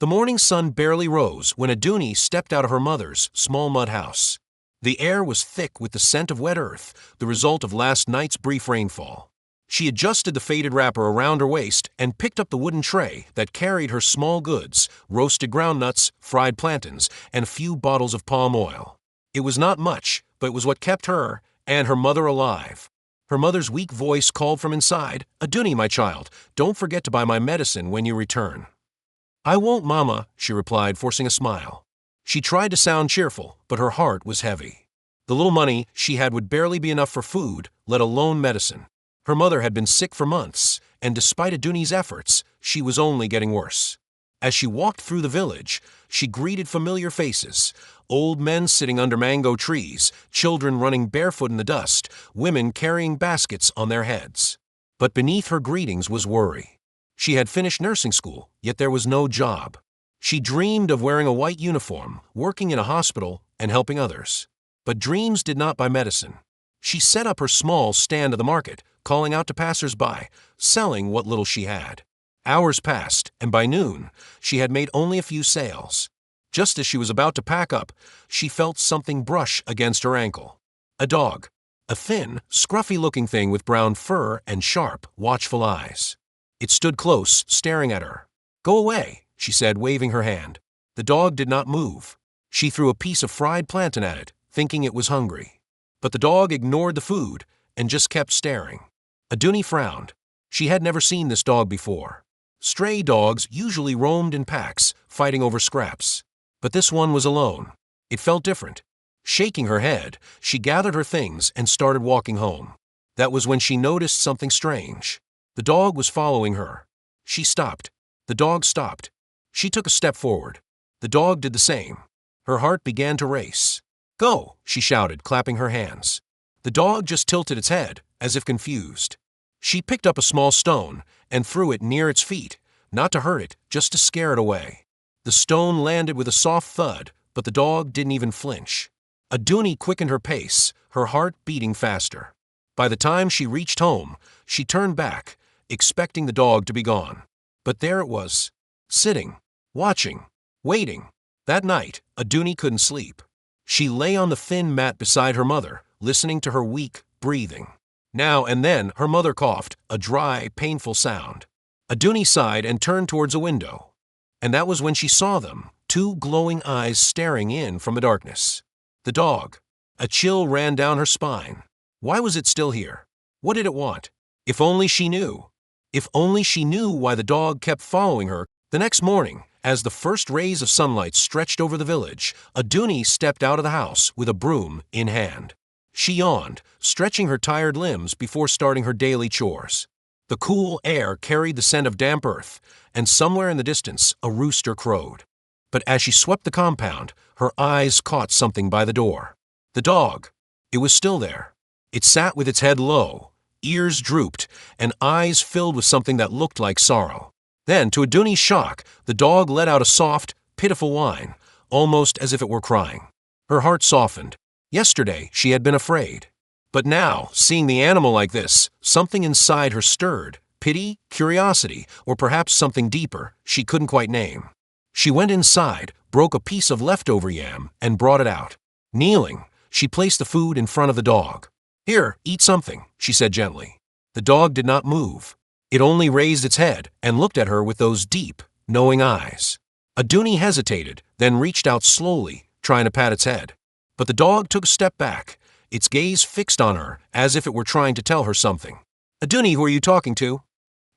The morning sun barely rose when Aduni stepped out of her mother's small mud house. The air was thick with the scent of wet earth, the result of last night's brief rainfall. She adjusted the faded wrapper around her waist and picked up the wooden tray that carried her small goods, roasted groundnuts, fried plantains, and a few bottles of palm oil. It was not much, but it was what kept her and her mother alive. Her mother's weak voice called from inside, "Aduni, my child, don't forget to buy my medicine when you return." "I won't, Mama," she replied, forcing a smile. She tried to sound cheerful, but her heart was heavy. The little money she had would barely be enough for food, let alone medicine. Her mother had been sick for months, and despite Aduni's efforts, she was only getting worse. As she walked through the village, she greeted familiar faces: old men sitting under mango trees, children running barefoot in the dust, women carrying baskets on their heads. But beneath her greetings was worry. She had finished nursing school, yet there was no job. She dreamed of wearing a white uniform, working in a hospital, and helping others. But dreams did not buy medicine. She set up her small stand at the market, calling out to passers-by, selling what little she had. Hours passed, and by noon, she had made only a few sales. Just as she was about to pack up, she felt something brush against her ankle. A dog. A thin, scruffy-looking thing with brown fur and sharp, watchful eyes. It stood close, staring at her. "Go away," she said, waving her hand. The dog did not move. She threw a piece of fried plantain at it, thinking it was hungry. But the dog ignored the food and just kept staring. Aduni frowned. She had never seen this dog before. Stray dogs usually roamed in packs, fighting over scraps. But this one was alone. It felt different. Shaking her head, she gathered her things and started walking home. That was when she noticed something strange. The dog was following her. She stopped. The dog stopped. She took a step forward. The dog did the same. Her heart began to race. "Go!" she shouted, clapping her hands. The dog just tilted its head, as if confused. She picked up a small stone and threw it near its feet, not to hurt it, just to scare it away. The stone landed with a soft thud, but the dog didn't even flinch. Aduni quickened her pace, her heart beating faster. By the time she reached home, she turned back, expecting the dog to be gone. But there it was, sitting, watching, waiting. That night, Aduni couldn't sleep. She lay on the thin mat beside her mother, listening to her weak breathing. Now and then, her mother coughed, a dry, painful sound. Aduni sighed and turned towards a window. And that was when she saw them, two glowing eyes staring in from the darkness. The dog. A chill ran down her spine. Why was it still here? What did it want? If only she knew. If only she knew why the dog kept following her. The next morning, as the first rays of sunlight stretched over the village, Aduni stepped out of the house with a broom in hand. She yawned, stretching her tired limbs before starting her daily chores. The cool air carried the scent of damp earth, and somewhere in the distance a rooster crowed. But as she swept the compound, her eyes caught something by the door. The dog. It was still there. It sat with its head low, ears drooped, and eyes filled with something that looked like sorrow. Then, to Aduni's shock, the dog let out a soft, pitiful whine, almost as if it were crying. Her heart softened. Yesterday, she had been afraid. But now, seeing the animal like this, something inside her stirred. Pity, curiosity, or perhaps something deeper she couldn't quite name. She went inside, broke a piece of leftover yam, and brought it out. Kneeling, she placed the food in front of the dog. "Here, eat something," she said gently. The dog did not move. It only raised its head and looked at her with those deep, knowing eyes. Aduni hesitated, then reached out slowly, trying to pat its head. But the dog took a step back, its gaze fixed on her as if it were trying to tell her something. "Aduni, who are you talking to?"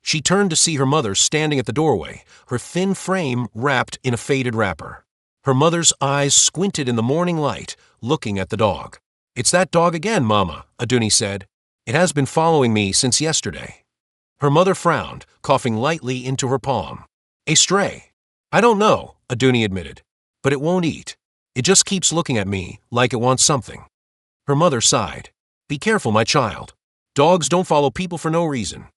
She turned to see her mother standing at the doorway, her thin frame wrapped in a faded wrapper. Her mother's eyes squinted in the morning light, looking at the dog. "It's that dog again, Mama," Aduni said. "It has been following me since yesterday." Her mother frowned, coughing lightly into her palm. "A stray." "I don't know," Aduni admitted. "But it won't eat. It just keeps looking at me like it wants something." Her mother sighed. "Be careful, my child. Dogs don't follow people for no reason."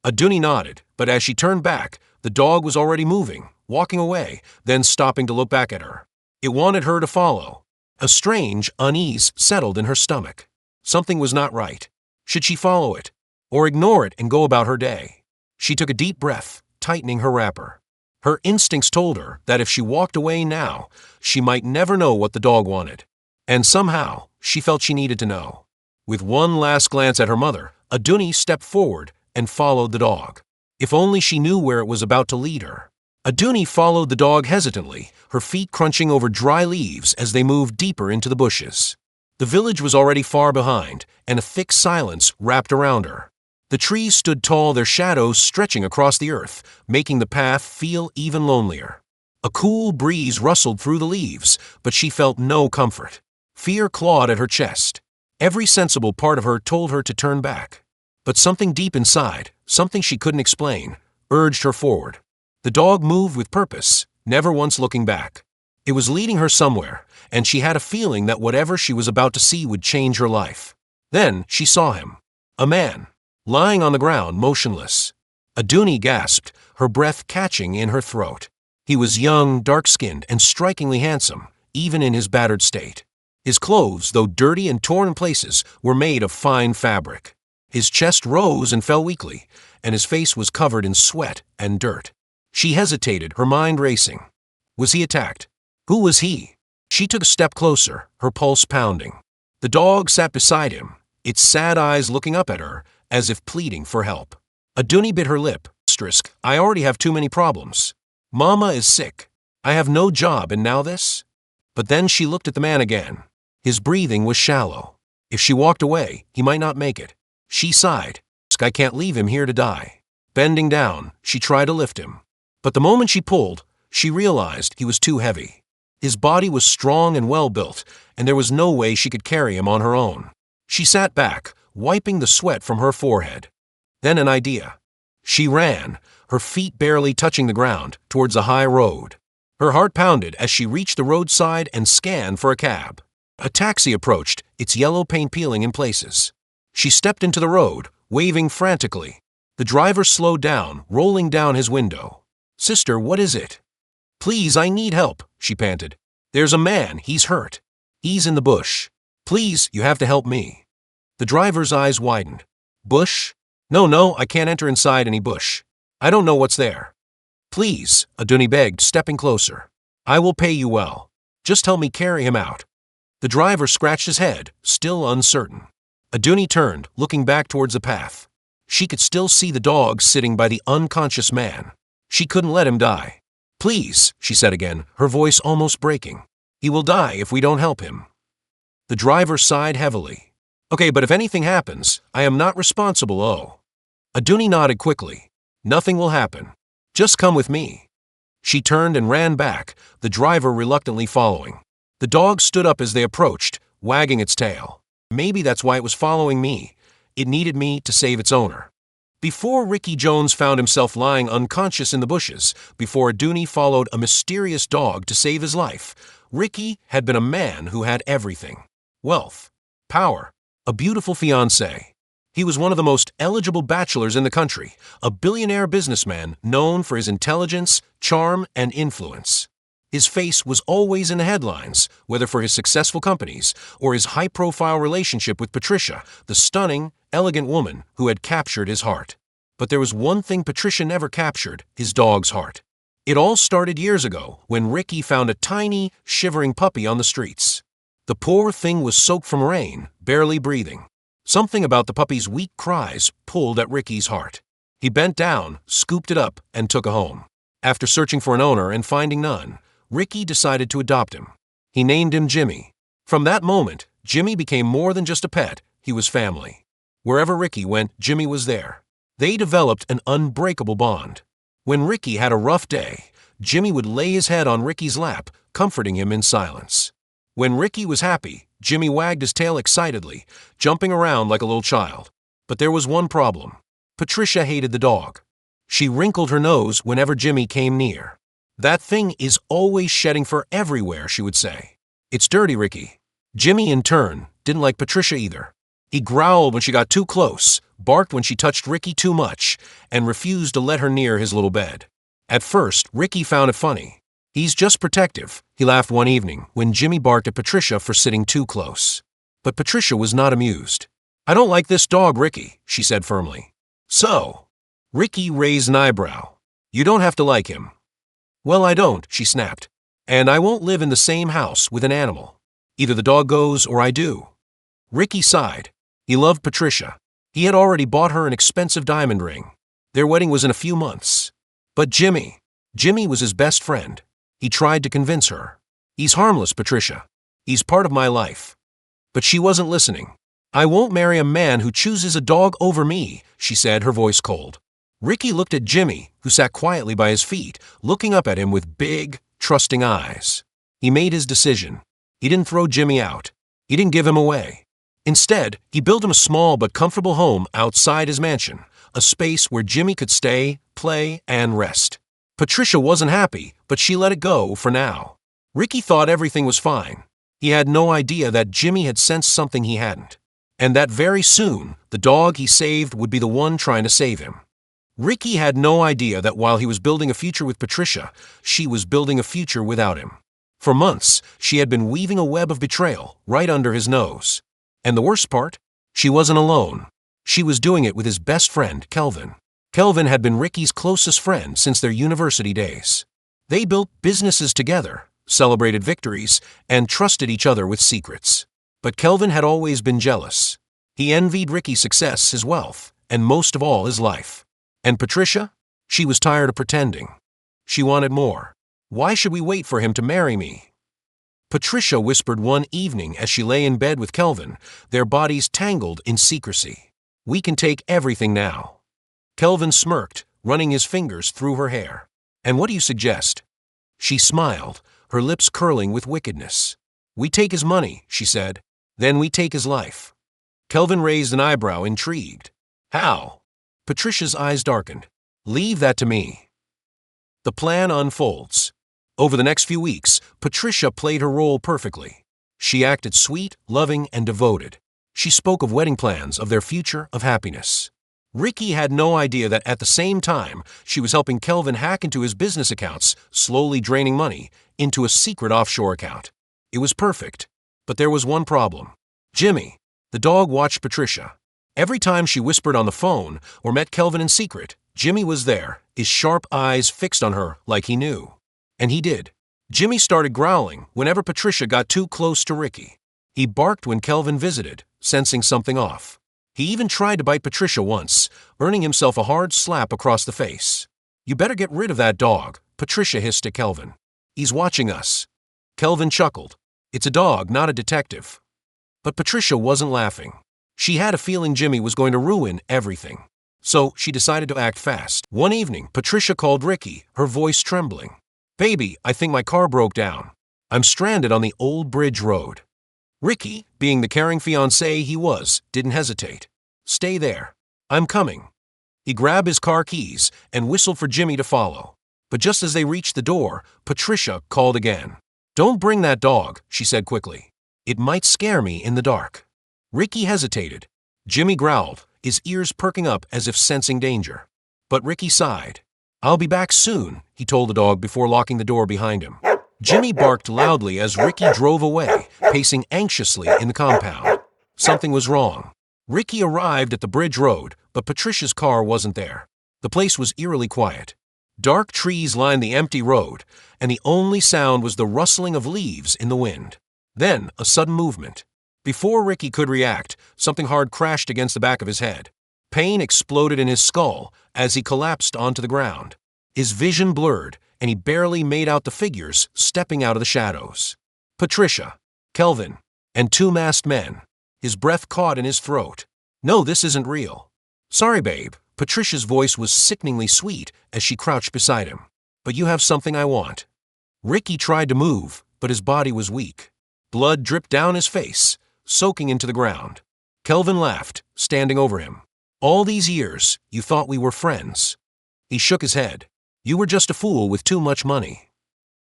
Aduni nodded, but as she turned back, the dog was already moving, walking away, then stopping to look back at her. It wanted her to follow. A strange unease settled in her stomach. Something was not right. Should she follow it? Or ignore it and go about her day? She took a deep breath, tightening her wrapper. Her instincts told her that if she walked away now, she might never know what the dog wanted. And somehow, she felt she needed to know. With one last glance at her mother, Aduni stepped forward and followed the dog. If only she knew where it was about to lead her. Aduni followed the dog hesitantly, her feet crunching over dry leaves as they moved deeper into the bushes. The village was already far behind, and a thick silence wrapped around her. The trees stood tall, their shadows stretching across the earth, making the path feel even lonelier. A cool breeze rustled through the leaves, but she felt no comfort. Fear clawed at her chest. Every sensible part of her told her to turn back. But something deep inside, something she couldn't explain, urged her forward. The dog moved with purpose, never once looking back. It was leading her somewhere, and she had a feeling that whatever she was about to see would change her life. Then she saw him. A man, lying on the ground, motionless. Aduni gasped, her breath catching in her throat. He was young, dark-skinned, and strikingly handsome, even in his battered state. His clothes, though dirty and torn in places, were made of fine fabric. His chest rose and fell weakly, and his face was covered in sweat and dirt. She hesitated, her mind racing. Was he attacked? Who was he? She took a step closer, her pulse pounding. The dog sat beside him, its sad eyes looking up at her, as if pleading for help. Aduni bit her lip. Asterisk, I already have too many problems. Mama is sick. I have no job, and now this? But then she looked at the man again. His breathing was shallow. If she walked away, he might not make it. She sighed. I can't leave him here to die. Bending down, she tried to lift him. But the moment she pulled, she realized he was too heavy. His body was strong and well-built, and there was no way she could carry him on her own. She sat back, wiping the sweat from her forehead. Then an idea. She ran, her feet barely touching the ground, towards a high road. Her heart pounded as she reached the roadside and scanned for a cab. A taxi approached, its yellow paint peeling in places. She stepped into the road, waving frantically. The driver slowed down, rolling down his window. Sister, what is it? Please, I need help, she panted. There's a man, he's hurt. He's in the bush. Please, you have to help me. The driver's eyes widened. Bush? No, I can't enter inside any bush. I don't know what's there. Please, Aduni begged, stepping closer. I will pay you well. Just help me carry him out. The driver scratched his head, still uncertain. Aduni turned, looking back towards the path. She could still see the dog sitting by the unconscious man. She couldn't let him die. Please, she said again, her voice almost breaking. He will die if we don't help him. The driver sighed heavily. Okay, but if anything happens, I am not responsible, oh. Aduni nodded quickly. Nothing will happen. Just come with me. She turned and ran back, the driver reluctantly following. The dog stood up as they approached, wagging its tail. Maybe that's why it was following me. It needed me to save its owner. Before Ricky Jones found himself lying unconscious in the bushes, before Aduni followed a mysterious dog to save his life, Ricky had been a man who had everything. Wealth, power, a beautiful fiancée. He was one of the most eligible bachelors in the country, a billionaire businessman known for his intelligence, charm, and influence. His face was always in the headlines, whether for his successful companies or his high-profile relationship with Patricia, the stunning, elegant woman who had captured his heart. But there was one thing Patricia never captured, his dog's heart. It all started years ago when Ricky found a tiny, shivering puppy on the streets. The poor thing was soaked from rain, barely breathing. Something about the puppy's weak cries pulled at Ricky's heart. He bent down, scooped it up, and took it home. After searching for an owner and finding none, Ricky decided to adopt him. He named him Jimmy. From that moment, Jimmy became more than just a pet, he was family. Wherever Ricky went, Jimmy was there. They developed an unbreakable bond. When Ricky had a rough day, Jimmy would lay his head on Ricky's lap, comforting him in silence. When Ricky was happy, Jimmy wagged his tail excitedly, jumping around like a little child. But there was one problem. Patricia hated the dog. She wrinkled her nose whenever Jimmy came near. That thing is always shedding fur everywhere, she would say. It's dirty, Ricky. Jimmy, in turn, didn't like Patricia either. He growled when she got too close, barked when she touched Ricky too much, and refused to let her near his little bed. At first, Ricky found it funny. He's just protective, he laughed one evening when Jimmy barked at Patricia for sitting too close. But Patricia was not amused. I don't like this dog, Ricky, she said firmly. So? Ricky raised an eyebrow. You don't have to like him. Well, I don't, she snapped. And I won't live in the same house with an animal. Either the dog goes or I do. Ricky sighed. He loved Patricia. He had already bought her an expensive diamond ring. Their wedding was in a few months. But Jimmy was his best friend. He tried to convince her. He's harmless, Patricia. He's part of my life. But she wasn't listening. I won't marry a man who chooses a dog over me, she said, her voice cold. Ricky looked at Jimmy, who sat quietly by his feet, looking up at him with big, trusting eyes. He made his decision. He didn't throw Jimmy out. He didn't give him away. Instead, he built him a small but comfortable home outside his mansion, a space where Jimmy could stay, play, and rest. Patricia wasn't happy, but she let it go for now. Ricky thought everything was fine. He had no idea that Jimmy had sensed something he hadn't, and that very soon, the dog he saved would be the one trying to save him. Ricky had no idea that while he was building a future with Patricia, she was building a future without him. For months, she had been weaving a web of betrayal right under his nose. And the worst part? She wasn't alone. She was doing it with his best friend, Kelvin. Kelvin had been Ricky's closest friend since their university days. They built businesses together, celebrated victories, and trusted each other with secrets. But Kelvin had always been jealous. He envied Ricky's success, his wealth, and most of all, his life. And Patricia? She was tired of pretending. She wanted more. Why should we wait for him to marry me? Patricia whispered one evening as she lay in bed with Kelvin, their bodies tangled in secrecy. We can take everything now. Kelvin smirked, running his fingers through her hair. And what do you suggest? She smiled, her lips curling with wickedness. We take his money, she said. Then we take his life. Kelvin raised an eyebrow, intrigued. How? Patricia's eyes darkened. Leave that to me. The plan unfolds. Over the next few weeks, Patricia played her role perfectly. She acted sweet, loving, and devoted. She spoke of wedding plans, of their future, of happiness. Ricky had no idea that at the same time, she was helping Kelvin hack into his business accounts, slowly draining money into a secret offshore account. It was perfect, but there was one problem. Jimmy, the dog, watched Patricia. Every time she whispered on the phone or met Kelvin in secret, Jimmy was there, his sharp eyes fixed on her like he knew. And he did. Jimmy started growling whenever Patricia got too close to Ricky. He barked when Kelvin visited, sensing something off. He even tried to bite Patricia once, earning himself a hard slap across the face. You better get rid of that dog, Patricia hissed at Kelvin. He's watching us. Kelvin chuckled. It's a dog, not a detective. But Patricia wasn't laughing. She had a feeling Jimmy was going to ruin everything. So she decided to act fast. One evening, Patricia called Ricky, her voice trembling. Baby, I think my car broke down. I'm stranded on the old bridge road. Ricky, being the caring fiancé he was, didn't hesitate. Stay there. I'm coming. He grabbed his car keys and whistled for Jimmy to follow. But just as they reached the door, Patricia called again. Don't bring that dog, she said quickly. It might scare me in the dark. Ricky hesitated. Jimmy growled, his ears perking up as if sensing danger. But Ricky sighed. I'll be back soon, he told the dog before locking the door behind him. Jimmy barked loudly as Ricky drove away, pacing anxiously in the compound. Something was wrong. Ricky arrived at the bridge road, but Patricia's car wasn't there. The place was eerily quiet. Dark trees lined the empty road, and the only sound was the rustling of leaves in the wind. Then, a sudden movement. Before Ricky could react, something hard crashed against the back of his head. Pain exploded in his skull as he collapsed onto the ground. His vision blurred, and he barely made out the figures stepping out of the shadows. Patricia, Kelvin, and two masked men. His breath caught in his throat. No, this isn't real. Sorry, babe. Patricia's voice was sickeningly sweet as she crouched beside him. But you have something I want. Ricky tried to move, but his body was weak. Blood dripped down his face, soaking into the ground. Kelvin laughed, standing over him. All these years, you thought we were friends. He shook his head. You were just a fool with too much money.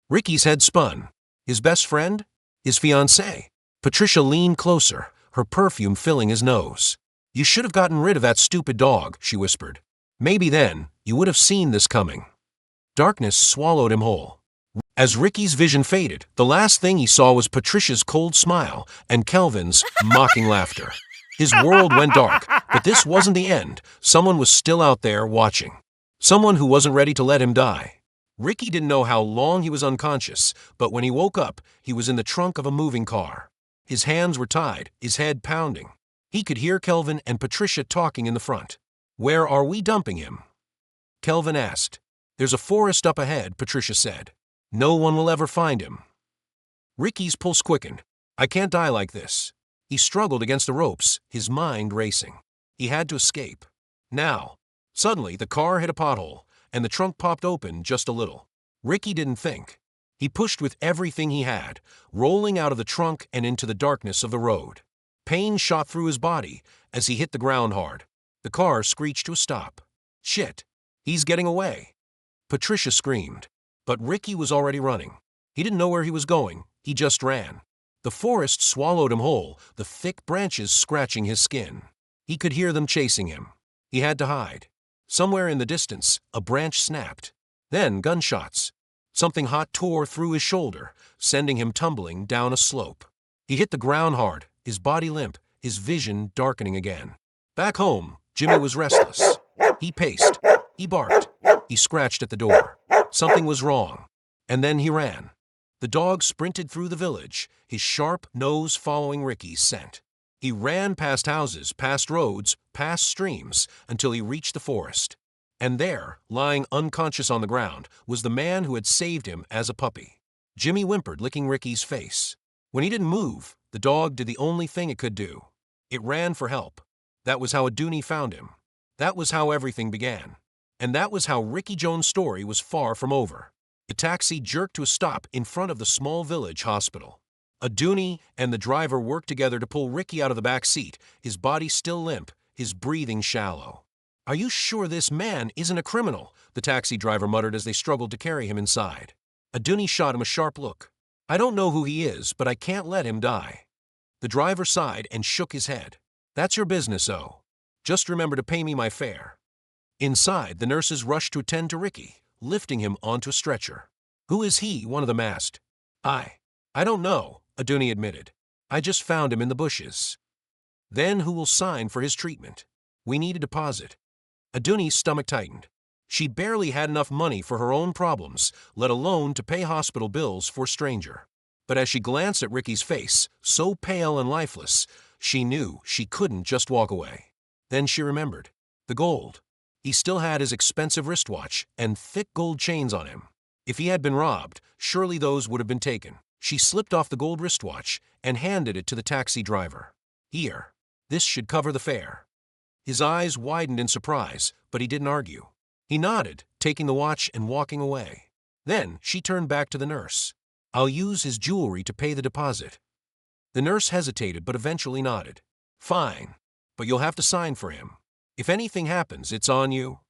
Ricky's head spun. His best friend? His fiancée? Patricia leaned closer, her perfume filling his nose. You should have gotten rid of that stupid dog, she whispered. Maybe then, you would have seen this coming. Darkness swallowed him whole. As Ricky's vision faded, the last thing he saw was Patricia's cold smile and Kelvin's mocking laughter. His world went dark, but this wasn't the end. Someone was still out there watching. Someone who wasn't ready to let him die. Ricky didn't know how long he was unconscious, but when he woke up, he was in the trunk of a moving car. His hands were tied, his head pounding. He could hear Kelvin and Patricia talking in the front. "Where are we dumping him?" Kelvin asked. "There's a forest up ahead," Patricia said. "No one will ever find him." Ricky's pulse quickened. "I can't die like this." He struggled against the ropes, his mind racing. He had to escape. Now. Suddenly, the car hit a pothole, and the trunk popped open just a little. Ricky didn't think. He pushed with everything he had, rolling out of the trunk and into the darkness of the road. Pain shot through his body as he hit the ground hard. The car screeched to a stop. "Shit! He's getting away!" Patricia screamed. But Ricky was already running. He didn't know where he was going, he just ran. The forest swallowed him whole, the thick branches scratching his skin. He could hear them chasing him. He had to hide. Somewhere in the distance, a branch snapped. Then gunshots. Something hot tore through his shoulder, sending him tumbling down a slope. He hit the ground hard, his body limp, his vision darkening again. Back home, Jimmy was restless. He paced. He barked. He scratched at the door. Something was wrong. And then he ran. The dog sprinted through the village, his sharp nose following Ricky's scent. He ran past houses, past roads, past streams, until he reached the forest. And there, lying unconscious on the ground, was the man who had saved him as a puppy. Jimmy whimpered, licking Ricky's face. When he didn't move, the dog did the only thing it could do. It ran for help. That was how Aduni found him. That was how everything began. And that was how Ricky Jones' story was far from over. The taxi jerked to a stop in front of the small village hospital. Aduni and the driver worked together to pull Ricky out of the back seat, his body still limp, his breathing shallow. "Are you sure this man isn't a criminal?" the taxi driver muttered as they struggled to carry him inside. Aduni shot him a sharp look. "I don't know who he is, but I can't let him die." The driver sighed and shook his head. "That's your business, O. Just remember to pay me my fare." Inside, the nurses rushed to attend to Ricky, lifting him onto a stretcher. "Who is he?" one of them asked. I don't know," Aduni admitted. "I just found him in the bushes." "Then who will sign for his treatment? We need a deposit." Aduni's stomach tightened. She barely had enough money for her own problems, let alone to pay hospital bills for a stranger. But as she glanced at Ricky's face, so pale and lifeless, she knew she couldn't just walk away. Then she remembered. The gold. He still had his expensive wristwatch and thick gold chains on him. If he had been robbed, surely those would have been taken. She slipped off the gold wristwatch and handed it to the taxi driver. "Here. This should cover the fare." His eyes widened in surprise, but he didn't argue. He nodded, taking the watch and walking away. Then she turned back to the nurse. "I'll use his jewelry to pay the deposit." The nurse hesitated but eventually nodded. "Fine, but you'll have to sign for him. If anything happens, it's on you."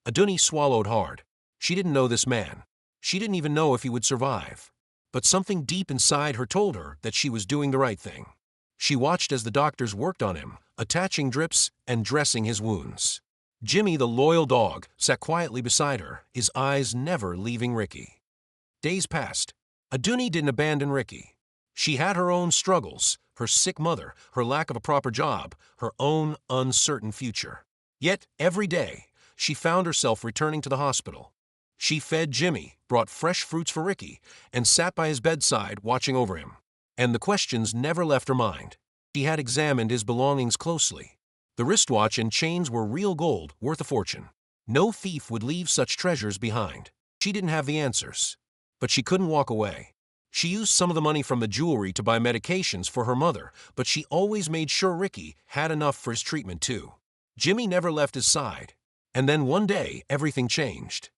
Aduni swallowed hard. She didn't know this man. She didn't even know if he would survive. But something deep inside her told her that she was doing the right thing. She watched as the doctors worked on him, attaching drips and dressing his wounds. Jimmy, the loyal dog, sat quietly beside her, his eyes never leaving Ricky. Days passed. Aduni didn't abandon Ricky. She had her own struggles, her sick mother, her lack of a proper job, her own uncertain future. Yet, every day, she found herself returning to the hospital. She fed Jimmy, brought fresh fruits for Ricky, and sat by his bedside watching over him. And the questions never left her mind. She had examined his belongings closely. The wristwatch and chains were real gold, worth a fortune. No thief would leave such treasures behind. She didn't have the answers. But she couldn't walk away. She used some of the money from the jewelry to buy medications for her mother, but she always made sure Ricky had enough for his treatment too. Jimmy never left his side. And then one day, everything changed.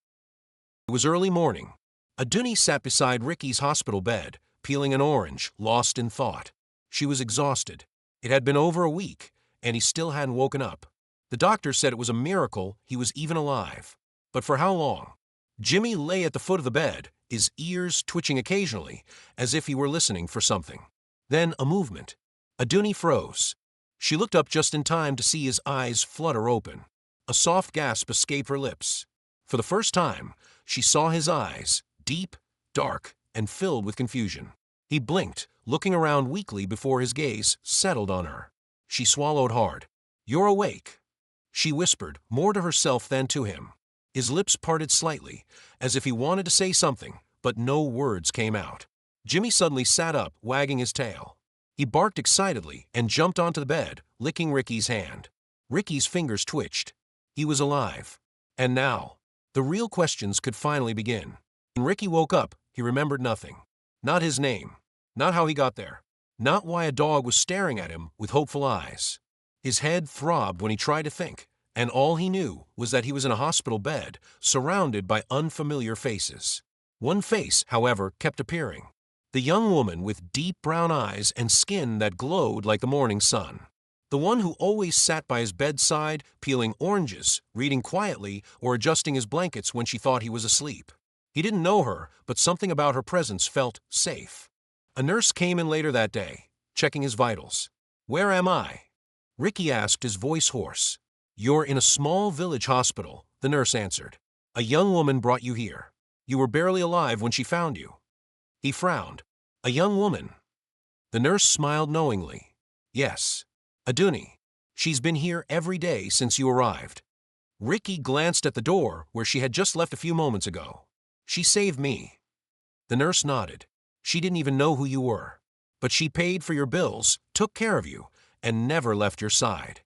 It was early morning. Aduni sat beside Ricky's hospital bed, peeling an orange, lost in thought. She was exhausted. It had been over a week, and he still hadn't woken up. The doctor said it was a miracle he was even alive. But for how long? Jimmy lay at the foot of the bed, his ears twitching occasionally, as if he were listening for something. Then a movement. Aduni froze. She looked up just in time to see his eyes flutter open. A soft gasp escaped her lips. For the first time, she saw his eyes, deep, dark, and filled with confusion. He blinked, looking around weakly before his gaze settled on her. She swallowed hard. "You're awake," she whispered, more to herself than to him. His lips parted slightly, as if he wanted to say something, but no words came out. Jimmy suddenly sat up, wagging his tail. He barked excitedly and jumped onto the bed, licking Ricky's hand. Ricky's fingers twitched. He was alive. And now, the real questions could finally begin. When Ricky woke up, he remembered nothing. Not his name. Not how he got there. Not why a dog was staring at him with hopeful eyes. His head throbbed when he tried to think, and all he knew was that he was in a hospital bed, surrounded by unfamiliar faces. One face, however, kept appearing. The young woman with deep brown eyes and skin that glowed like the morning sun. The one who always sat by his bedside, peeling oranges, reading quietly, or adjusting his blankets when she thought he was asleep. He didn't know her, but something about her presence felt safe. A nurse came in later that day, checking his vitals. "Where am I?" Ricky asked, his voice hoarse. "You're in a small village hospital," the nurse answered. "A young woman brought you here. You were barely alive when she found you." He frowned. "A young woman?" The nurse smiled knowingly. "Yes. Aduni. She's been here every day since you arrived." Ricky glanced at the door where she had just left a few moments ago. "She saved me." The nurse nodded. "She didn't even know who you were. But she paid for your bills, took care of you, and never left your side."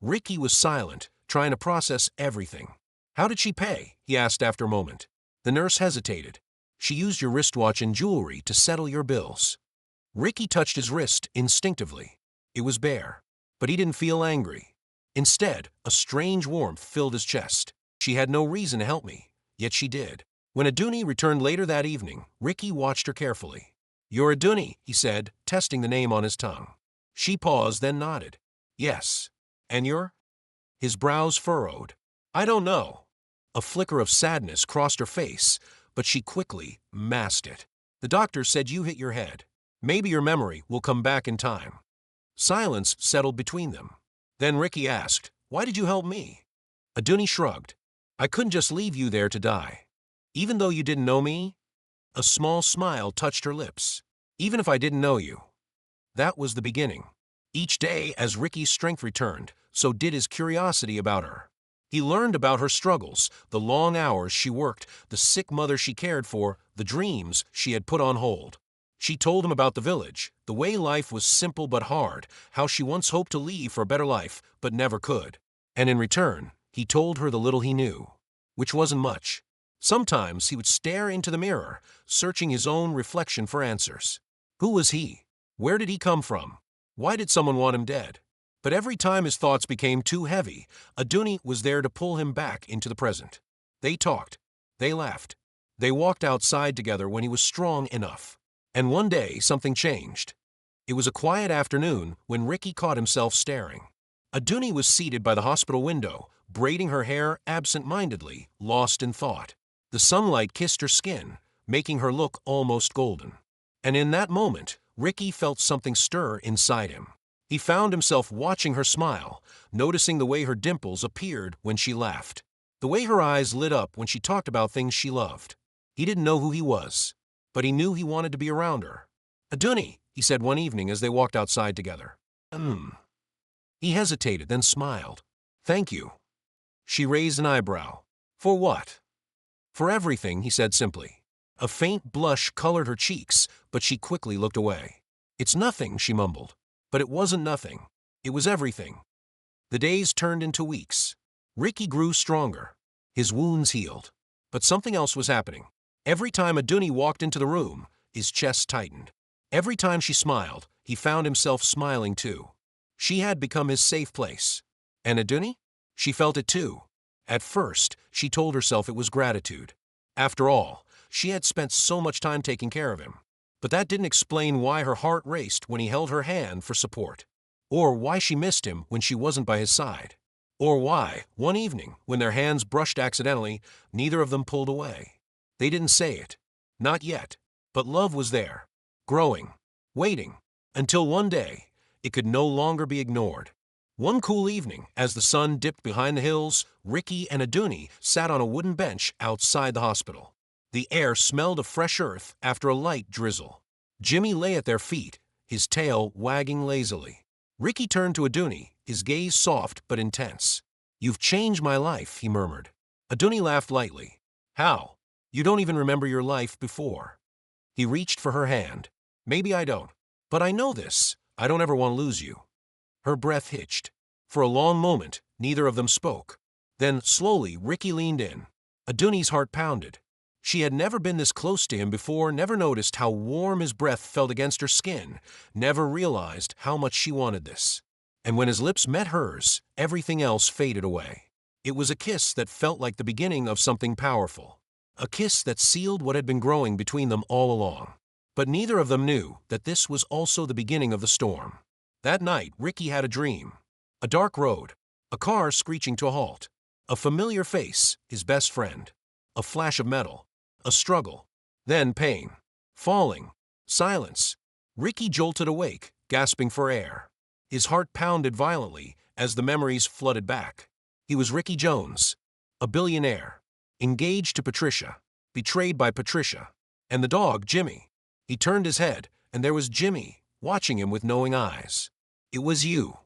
Ricky was silent, trying to process everything. "How did she pay?" he asked after a moment. The nurse hesitated. "She used your wristwatch and jewelry to settle your bills." Ricky touched his wrist instinctively. It was bare, but he didn't feel angry. Instead, a strange warmth filled his chest. "She had no reason to help me, yet she did." When Aduni returned later that evening, Ricky watched her carefully. "You're Aduni," he said, testing the name on his tongue. She paused, then nodded. "Yes. And you're?" His brows furrowed. "I don't know." A flicker of sadness crossed her face, but she quickly masked it. "The doctor said you hit your head. Maybe your memory will come back in time." Silence settled between them. Then Ricky asked, "Why did you help me?" Aduni shrugged. "I couldn't just leave you there to die. Even though you didn't know me?" A small smile touched her lips. "Even if I didn't know you." That was the beginning. Each day, as Ricky's strength returned, so did his curiosity about her. He learned about her struggles, the long hours she worked, the sick mother she cared for, the dreams she had put on hold. She told him about the village, the way life was simple but hard, how she once hoped to leave for a better life, but never could. And in return, he told her the little he knew, which wasn't much. Sometimes he would stare into the mirror, searching his own reflection for answers. Who was he? Where did he come from? Why did someone want him dead? But every time his thoughts became too heavy, Aduni was there to pull him back into the present. They talked. They laughed. They walked outside together when he was strong enough. And one day, something changed. It was a quiet afternoon when Ricky caught himself staring. Aduni was seated by the hospital window, braiding her hair absent-mindedly, lost in thought. The sunlight kissed her skin, making her look almost golden. And in that moment, Ricky felt something stir inside him. He found himself watching her smile, noticing the way her dimples appeared when she laughed, the way her eyes lit up when she talked about things she loved. He didn't know who he was, but he knew he wanted to be around her. "Aduni," he said one evening as they walked outside together. He hesitated, then smiled. "Thank you." She raised an eyebrow. "For what?" "For everything," he said simply. A faint blush colored her cheeks, but she quickly looked away. "It's nothing," she mumbled. But it wasn't nothing. It was everything. The days turned into weeks. Ricky grew stronger. His wounds healed. But something else was happening. Every time Aduni walked into the room, his chest tightened. Every time she smiled, he found himself smiling too. She had become his safe place. And Aduni? She felt it too. At first, she told herself it was gratitude. After all, she had spent so much time taking care of him. But that didn't explain why her heart raced when he held her hand for support. Or why she missed him when she wasn't by his side. Or why, one evening, when their hands brushed accidentally, neither of them pulled away. They didn't say it. Not yet. But love was there. Growing. Waiting. Until one day, it could no longer be ignored. One cool evening, as the sun dipped behind the hills, Ricky and Aduni sat on a wooden bench outside the hospital. The air smelled of fresh earth after a light drizzle. Jimmy lay at their feet, his tail wagging lazily. Ricky turned to Aduni, his gaze soft but intense. "You've changed my life," he murmured. Aduni laughed lightly. How? You don't even remember your life before. He reached for her hand. Maybe I don't. But I know this. I don't ever want to lose you. Her breath hitched. For a long moment, neither of them spoke. Then, slowly, Ricky leaned in. Aduni's heart pounded. She had never been this close to him before, never noticed how warm his breath felt against her skin, never realized how much she wanted this. And when his lips met hers, everything else faded away. It was a kiss that felt like the beginning of something powerful. A kiss that sealed what had been growing between them all along. But neither of them knew that this was also the beginning of the storm. That night, Ricky had a dream. A dark road, a car screeching to a halt, a familiar face, his best friend, a flash of metal, a struggle, then pain, falling, silence. Ricky jolted awake, gasping for air. His heart pounded violently as the memories flooded back. He was Ricky Jones, a billionaire, engaged to Patricia, betrayed by Patricia, and the dog, Jimmy. He turned his head, and there was Jimmy, watching him with knowing eyes. It was you.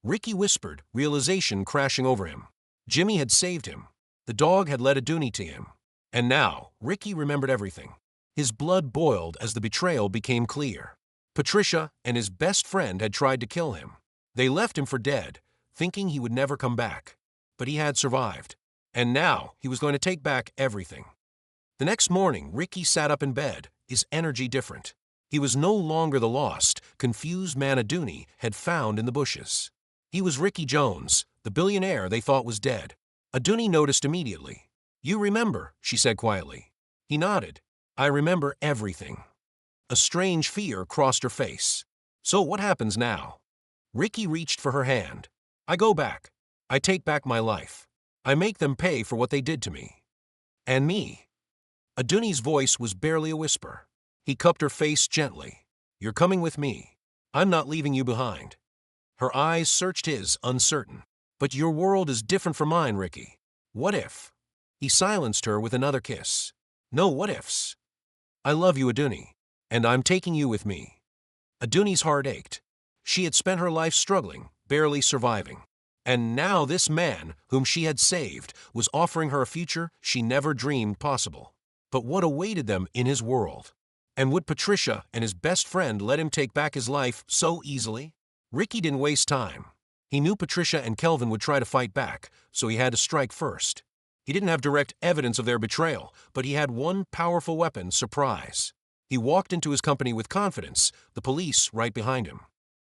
Ricky whispered, realization crashing over him. Jimmy had saved him. The dog had led Aduni to him. And now, Ricky remembered everything. His blood boiled as the betrayal became clear. Patricia and his best friend had tried to kill him. They left him for dead, thinking he would never come back. But he had survived. And now, he was going to take back everything. The next morning, Ricky sat up in bed, his energy different. He was no longer the lost, confused man Aduni had found in the bushes. He was Ricky Jones, the billionaire they thought was dead. Aduni noticed immediately. You remember, she said quietly. He nodded. I remember everything. A strange fear crossed her face. So what happens now? Ricky reached for her hand. I go back. I take back my life. I make them pay for what they did to me. And me. Aduni's voice was barely a whisper. He cupped her face gently. You're coming with me. I'm not leaving you behind. Her eyes searched his, uncertain. But your world is different from mine, Ricky. What if? He silenced her with another kiss. No what ifs. I love you, Aduni. And I'm taking you with me. Aduni's heart ached. She had spent her life struggling, barely surviving. And now this man, whom she had saved, was offering her a future she never dreamed possible. But what awaited them in his world? And would Patricia and his best friend let him take back his life so easily? Ricky didn't waste time. He knew Patricia and Kelvin would try to fight back, so he had to strike first. He didn't have direct evidence of their betrayal, but he had one powerful weapon, surprise. He walked into his company with confidence, the police right behind him.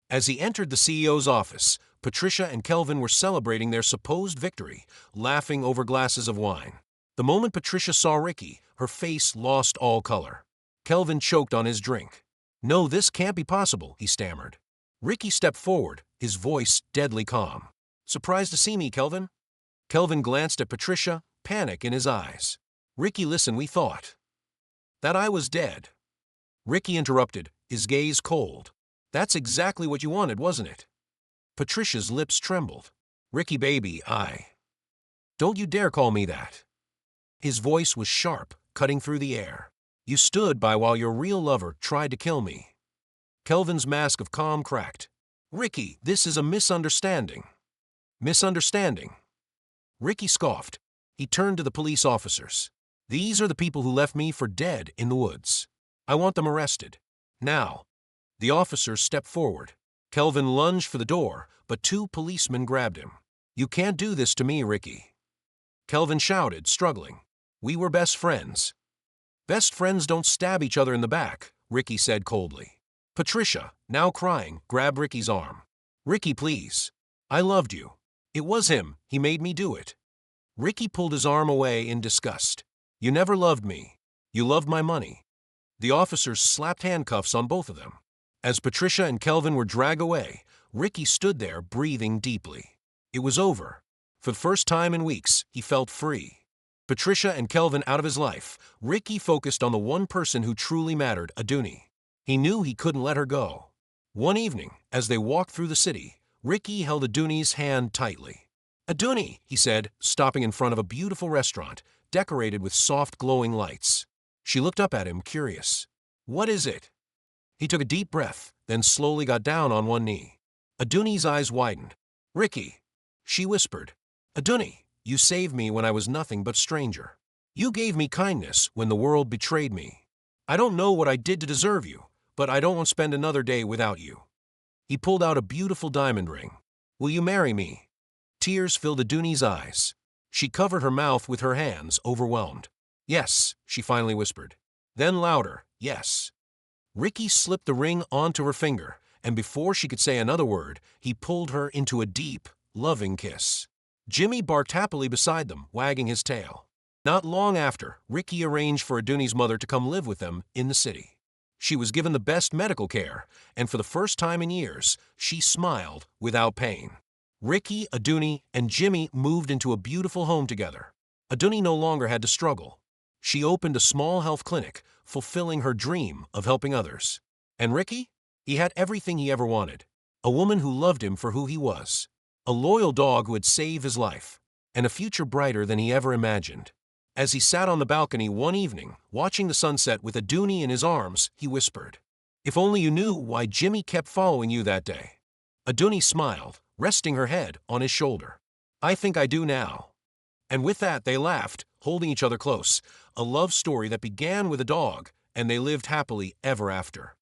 As he entered the CEO's office, Patricia and Kelvin were celebrating their supposed victory, laughing over glasses of wine. The moment Patricia saw Ricky, her face lost all color. Kelvin choked on his drink. No, this can't be possible, he stammered. Ricky stepped forward, his voice deadly calm. Surprised to see me, Kelvin? Kelvin glanced at Patricia, panic in his eyes. Ricky, listen, we thought that I was dead. Ricky interrupted, his gaze cold. That's exactly what you wanted, wasn't it? Patricia's lips trembled. Ricky, baby, Don't you dare call me that. His voice was sharp, cutting through the air. You stood by while your real lover tried to kill me. Kelvin's mask of calm cracked. Ricky, this is a misunderstanding. Misunderstanding? Ricky scoffed. He turned to the police officers. These are the people who left me for dead in the woods. I want them arrested. Now. The officers stepped forward. Kelvin lunged for the door, but two policemen grabbed him. You can't do this to me, Ricky. Kelvin shouted, struggling. We were best friends. Best friends don't stab each other in the back, Ricky said coldly. Patricia, now crying, grabbed Ricky's arm. Ricky, please. I loved you. It was him. He made me do it. Ricky pulled his arm away in disgust. You never loved me. You loved my money. The officers slapped handcuffs on both of them. As Patricia and Kelvin were dragged away, Ricky stood there breathing deeply. It was over. For the first time in weeks, he felt free. Patricia and Kelvin out of his life, Ricky focused on the one person who truly mattered, Aduni. He knew he couldn't let her go. One evening, as they walked through the city, Ricky held Aduni's hand tightly. Aduni, he said, stopping in front of a beautiful restaurant, decorated with soft glowing lights. She looked up at him, curious. What is it? He took a deep breath, then slowly got down on one knee. Aduni's eyes widened. Ricky, she whispered. Aduni, You saved me when I was nothing but stranger. You gave me kindness when the world betrayed me. I don't know what I did to deserve you, but I don't want to spend another day without you." He pulled out a beautiful diamond ring. "Will you marry me?" Tears filled Aduni's eyes. She covered her mouth with her hands, overwhelmed. "Yes," she finally whispered. Then louder, "Yes." Ricky slipped the ring onto her finger, and before she could say another word, he pulled her into a deep, loving kiss. Jimmy barked happily beside them, wagging his tail. Not long after, Ricky arranged for Aduni's mother to come live with them in the city. She was given the best medical care, and for the first time in years, she smiled without pain. Ricky, Aduni, and Jimmy moved into a beautiful home together. Aduni no longer had to struggle. She opened a small health clinic, fulfilling her dream of helping others. And Ricky? He had everything he ever wanted. A woman who loved him for who he was. A loyal dog who would save his life. And a future brighter than he ever imagined. As he sat on the balcony one evening, watching the sunset with Aduni in his arms, he whispered, "If only you knew why Jimmy kept following you that day." Aduni smiled, resting her head on his shoulder. "I think I do now." And with that, they laughed, holding each other close, a love story that began with a dog, and they lived happily ever after.